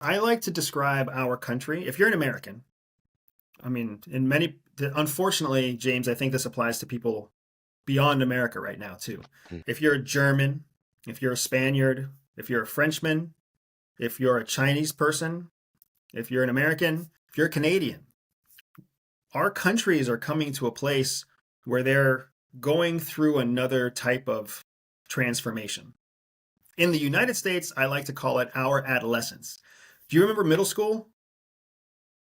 I like to describe our country. If you're an American, I mean, unfortunately, James, I think this applies to people beyond America right now too. Mm. If you're a German, if you're a Spaniard, if you're a Frenchman, if you're a Chinese person, if you're an American, if you're a Canadian, our countries are coming to a place where they're going through another type of transformation. In the United States, I like to call it our adolescence. Do you remember middle school?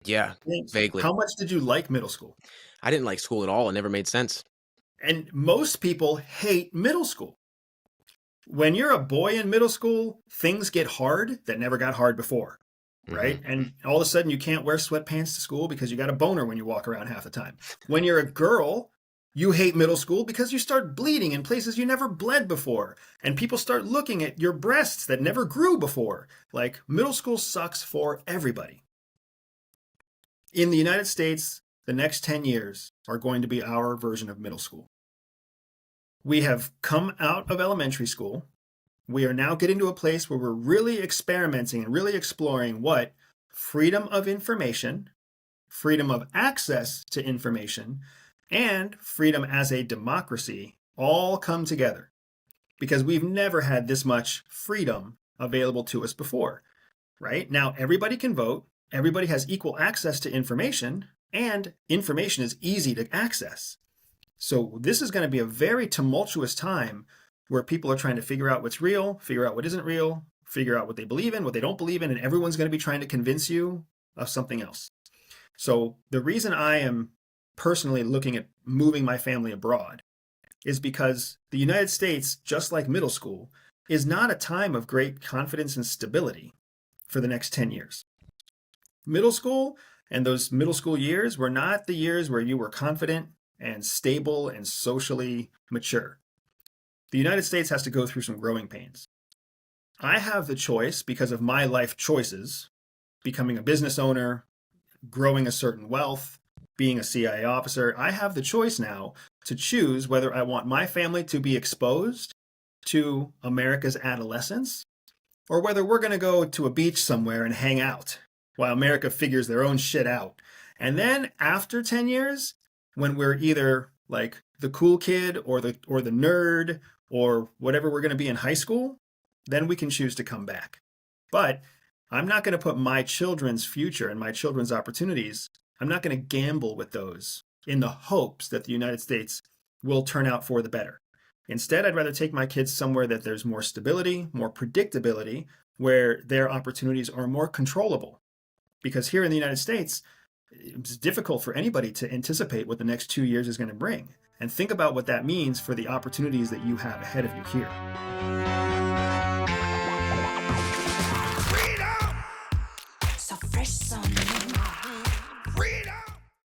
Yeah, James, vaguely. how much did you like middle school? I didn't like school at all. It never made sense. And most people hate middle school. When you're a boy in middle school, things get hard that never got hard before, Hmm. right? And all of a sudden you can't wear sweatpants to school because you got a boner when you walk around half the time. When you're a girl, you hate middle school because you start bleeding in places you never bled before. And people start looking at your breasts that never grew before. Like, middle school sucks for everybody. In the United States, the next 10 years are going to be our version of middle school. We have come out of elementary school. We are now getting to a place where we're really experimenting and really exploring what freedom of information, freedom of access to information, and freedom as a democracy all come together. Because we've never had this much freedom available to us before, right? Now, everybody can vote, everybody has equal access to information, and information is easy to access. So this is going to be a very tumultuous time where people are trying to figure out what's real, figure out what isn't real, figure out what they believe in, what they don't believe in, and everyone's going to be trying to convince you of something else. So the reason I am personally looking at moving my family abroad is because the United States, just like middle school, is not a time of great confidence and stability for the next 10 years. Middle school and those middle school years were not the years where you were confident and stable and socially mature. The United States has to go through some growing pains. I have the choice, because of my life choices, becoming a business owner, growing a certain wealth, being a CIA officer, I have the choice now to choose whether I want my family to be exposed to America's adolescence, or whether we're going to go to a beach somewhere and hang out while America figures their own shit out. And then after 10 years, when we're either like the cool kid or the nerd or whatever we're going to be in high school, then we can choose to come back. But I'm not going to put my children's future and my children's opportunities, I'm not going to gamble with those in the hopes that the United States will turn out for the better. Instead, I'd rather take my kids somewhere that there's more stability, more predictability, where their opportunities are more controllable. Because here in the United States, it's difficult for anybody to anticipate what the next 2 years is going to bring. And think about what that means for the opportunities that you have ahead of you here. So fresh, so new.